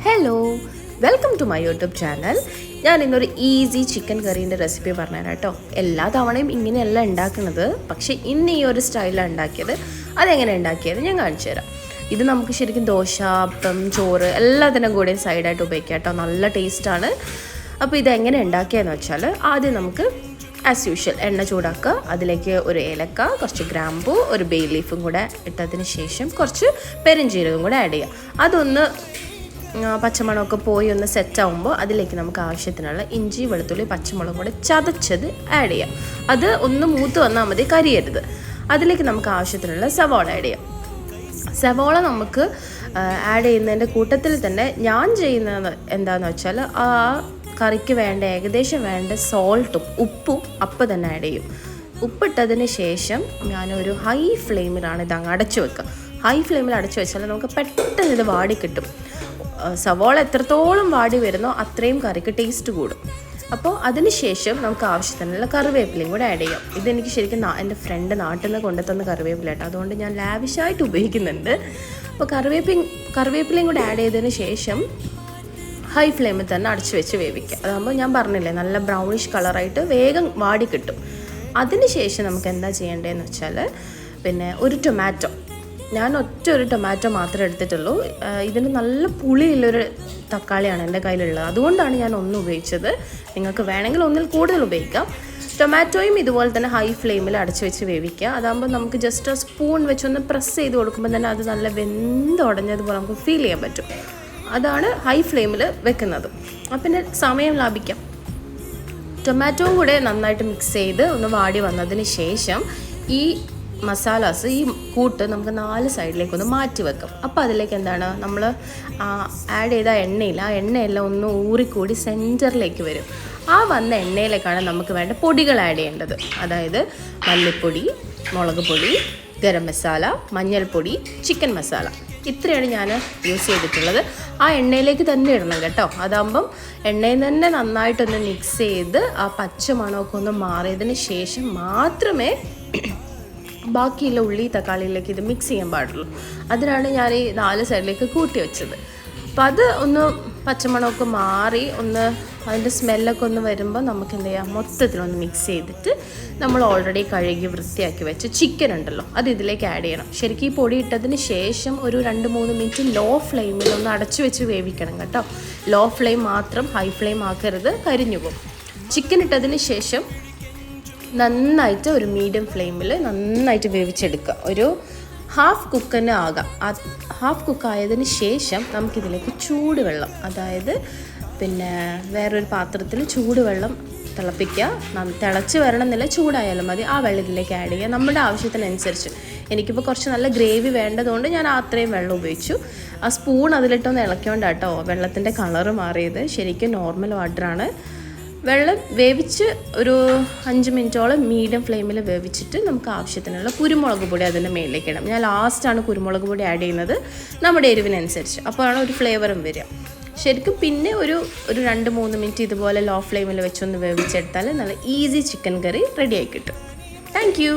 Hello, welcome to my YouTube channel. ഞാൻ ഇന്നൊരു easy chicken കറീൻ്റെ recipe പറഞ്ഞുതരാം കേട്ടോ. എല്ലാ തവണയും ഇങ്ങനെയല്ല ഉണ്ടാക്കുന്നത്, പക്ഷേ ഇന്ന് ഈ ഒരു സ്റ്റൈലാണ് ഉണ്ടാക്കിയത്. അതെങ്ങനെ ഉണ്ടാക്കിയത് ഞാൻ കാണിച്ചു തരാം. ഇത് നമുക്ക് ശരിക്കും ദോശ, അപ്പം, ചോറ് എല്ലാത്തിനും കൂടി സൈഡായിട്ട് ഉപയോഗിക്കാം കേട്ടോ. നല്ല ടേസ്റ്റാണ്. അപ്പോൾ ഇതെങ്ങനെ ഉണ്ടാക്കിയതെന്ന് വെച്ചാൽ ആദ്യം നമുക്ക് ആസ് യൂഷ്വൽ എണ്ണ ചൂടാക്കുക. അതിലേക്ക് ഒരു ഏലക്ക, കുറച്ച് ഗ്രാമ്പൂ, ഒരു ബേ ലീഫും കൂടെ ഇട്ടതിന് ശേഷം കുറച്ച് പെരുംജീരകം കൂടെ ആഡ് ചെയ്യുക. അതൊന്ന് പച്ചമുളകൊക്കെ പോയി ഒന്ന് സെറ്റാകുമ്പോൾ അതിലേക്ക് നമുക്ക് ആവശ്യത്തിനുള്ള ഇഞ്ചി, വെളുത്തുള്ളി, പച്ചമുളകും കൂടെ ചതച്ചത് ആഡ് ചെയ്യാം. അത് ഒന്ന് മൂത്ത് വന്നാൽ മതി, കരിയരുത്. അതിലേക്ക് നമുക്ക് ആവശ്യത്തിനുള്ള സവാള ആഡ് ചെയ്യാം. സവാള നമുക്ക് ആഡ് ചെയ്യുന്നതിൻ്റെ കൂട്ടത്തിൽ തന്നെ ഞാൻ ചെയ്യുന്നത് എന്താണെന്ന് വെച്ചാൽ ആ കറിക്ക് വേണ്ട ഏകദേശം വേണ്ട സോൾട്ടും ഉപ്പും അപ്പം തന്നെ ആഡ് ചെയ്യും. ഉപ്പിട്ടതിന് ശേഷം ഞാനൊരു ഹൈ ഫ്ലെയിമിലാണ് ഇത് അങ്ങ് അടച്ചു വെക്കുക. ഹൈ ഫ്ലെയിമിൽ അടച്ചു വെച്ചാൽ നമുക്ക് പെട്ടെന്ന് ഇത് വാടി കിട്ടും. സവാള എത്രത്തോളം വാടി വരുന്നോ അത്രയും കറിക്ക് ടേസ്റ്റ് കൂടും. അപ്പോൾ അതിന് ശേഷം നമുക്ക് ആവശ്യത്തിനുള്ള കറിവേപ്പിലയും കൂടെ ആഡ് ചെയ്യാം. ഇതെനിക്ക് ശരിക്കും എൻ്റെ ഫ്രണ്ട് നാട്ടിൽ നിന്ന് കൊണ്ടുതന്ന കറിവേപ്പില കേട്ടോ, അതുകൊണ്ട് ഞാൻ ലാവിഷായിട്ട് ഉപയോഗിക്കുന്നുണ്ട്. അപ്പോൾ കറിവേപ്പിലയും കൂടെ ആഡ് ചെയ്തതിന് ശേഷം ഹൈ ഫ്ലെയിമിൽ തന്നെ അടച്ചു വെച്ച് വേവിക്കുക. അതാകുമ്പോൾ ഞാൻ പറഞ്ഞില്ലേ, നല്ല ബ്രൗണിഷ് കളറായിട്ട് വേഗം വാടി കിട്ടും. അതിന് ശേഷം നമുക്ക് എന്താ ചെയ്യേണ്ടതെന്ന് വെച്ചാൽ ഒരു ടൊമാറ്റോ, ഞാൻ ഒരു ടൊമാറ്റോ മാത്രമേ എടുത്തിട്ടുള്ളൂ. ഇതിന് നല്ല പുളിയുള്ളൊരു തക്കാളിയാണ് എൻ്റെ കയ്യിലുള്ളത്, അതുകൊണ്ടാണ് ഞാൻ ഒന്ന് ഉപയോഗിച്ചത്. നിങ്ങൾക്ക് വേണമെങ്കിൽ ഒന്നിൽ കൂടുതൽ ഉപയോഗിക്കാം. ടൊമാറ്റോയും ഇതുപോലെ തന്നെ ഹൈ ഫ്ലെയിമിൽ അടച്ചു വെച്ച് വേവിക്കുക. അതാകുമ്പോൾ നമുക്ക് ജസ്റ്റ് സ്പൂൺ വെച്ചൊന്ന് പ്രസ് ചെയ്ത് കൊടുക്കുമ്പോൾ തന്നെ അത് നല്ല വെന്തുടഞ്ഞതുപോലെ നമുക്ക് ഫീൽ ചെയ്യാൻ പറ്റും. അതാണ് ഹൈ ഫ്ലെയിമിൽ വെക്കുന്നത്. അപ്പം പിന്നെ സമയം ലാഭിക്കാം. ടൊമാറ്റോയും കൂടെ നന്നായിട്ട് മിക്സ് ചെയ്ത് ഒന്ന് വാടി വന്നതിന് ശേഷം ഈ മസാലാസ്, ഈ കൂട്ട് നമുക്ക് 4 സൈഡിലേക്കൊന്ന് മാറ്റി വെക്കാം. അപ്പോൾ അതിലേക്ക് എന്താണ് നമ്മൾ ആഡ് ചെയ്ത എണ്ണയിൽ, ആ എണ്ണയെല്ലാം ഒന്ന് ഊറിക്കൂടി സെൻറ്ററിലേക്ക് വരും. ആ വന്ന എണ്ണയിലേക്കാണ് നമുക്ക് വേണ്ട പൊടികൾ ആഡ് ചെയ്യേണ്ടത്. അതായത് മല്ലിപ്പൊടി, മുളക് പൊടി, ഗരം മസാല, മഞ്ഞൾപ്പൊടി, ചിക്കൻ മസാല, ഇത്രയാണ് ഞാൻ യൂസ് ചെയ്തിട്ടുള്ളത്. ആ എണ്ണയിലേക്ക് തന്നെ ഇടണം കേട്ടോ. അതാകുമ്പം എണ്ണയിൽ തന്നെ നന്നായിട്ടൊന്ന് മിക്സ് ചെയ്ത് ആ പച്ച മണമൊക്കെ ഒന്ന് മാറിയതിന് ശേഷം മാത്രമേ ബാക്കിയുള്ള ഉള്ളി തക്കാളിയിലേക്ക് ഇത് മിക്സ് ചെയ്യാൻ പാടുള്ളൂ. അതിനാണ് ഞാൻ ഈ 4 സൈഡിലേക്ക് കൂട്ടി വെച്ചത്. അപ്പം അത് ഒന്ന് പച്ചമണമൊക്കെ മാറി ഒന്ന് അതിൻ്റെ സ്മെല്ലൊക്കെ ഒന്ന് വരുമ്പോൾ നമുക്ക് എന്ത് ചെയ്യാം, മൊത്തത്തിലൊന്ന് മിക്സ് ചെയ്തിട്ട് നമ്മൾ ഓൾറെഡി കഴുകി വൃത്തിയാക്കി വെച്ച് ചിക്കൻ ഉണ്ടല്ലോ അത് ഇതിലേക്ക് ആഡ് ചെയ്യണം. ശരിക്കും ഈ പൊടി ഇട്ടതിന് ശേഷം ഒരു 2-3 മിനിറ്റ് ലോ ഫ്ലെയിമിൽ ഒന്ന് അടച്ചു വെച്ച് വേവിക്കണം കേട്ടോ. ലോ ഫ്ലെയിം മാത്രം, ഹൈ ഫ്ലെയിം ആക്കരുത്, കരിഞ്ഞു പോകും. ചിക്കൻ ഇട്ടതിന് ശേഷം നന്നായിട്ട് ഒരു മീഡിയം ഫ്ലെയിമിൽ നന്നായിട്ട് വേവിച്ചെടുക്കുക. ഒരു ഹാഫ് കുക്കന് ആകാം. ഹാഫ് കുക്കായതിന് ശേഷം നമുക്കിതിലേക്ക് ചൂടുവെള്ളം, അതായത് വേറൊരു പാത്രത്തിൽ ചൂടുവെള്ളം തിളപ്പിക്കുക. തിളച്ച് വരണമെന്നില്ല, ചൂടായാലും മതി. ആ വെള്ളം ഇതിലേക്ക് ആഡ് ചെയ്യുക നമ്മുടെ ആവശ്യത്തിനനുസരിച്ച്. എനിക്കിപ്പോൾ കുറച്ച് നല്ല ഗ്രേവി വേണ്ടതുകൊണ്ട് ഞാൻ അത്രയും വെള്ളം ഉപയോഗിച്ചു. ആ സ്പൂൺ അതിലിട്ടൊന്ന് ഇളക്കിക്കൊണ്ടാട്ടോ വെള്ളത്തിൻ്റെ കളറ് മാറിയത്. ശരിക്കും നോർമൽ വാട്ടറാണ്. വെള്ളം വേവിച്ച് ഒരു 5 മിനിറ്റോളം മീഡിയം ഫ്ലെയിമിൽ വേവിച്ചിട്ട് നമുക്ക് ആവശ്യത്തിനുള്ള കുരുമുളക് പൊടി അതിൻ്റെ മേലിലേക്ക് ഇടാം. ഞാൻ ലാസ്റ്റാണ് കുരുമുളക് പൊടി ആഡ് ചെയ്യുന്നത്, നമ്മുടെ എരിവിനനുസരിച്ച്. അപ്പോഴാണ് ഒരു ഫ്ലേവറും വരിക. ശരിക്കും പിന്നെ ഒരു 2-3 മിനിറ്റ് ഇതുപോലെ ലോ ഫ്ലെയിമിൽ വെച്ചൊന്ന് വേവിച്ചെടുത്താൽ നല്ല ഈസി ചിക്കൻ കറി റെഡിയായി കിട്ടും. Thank you.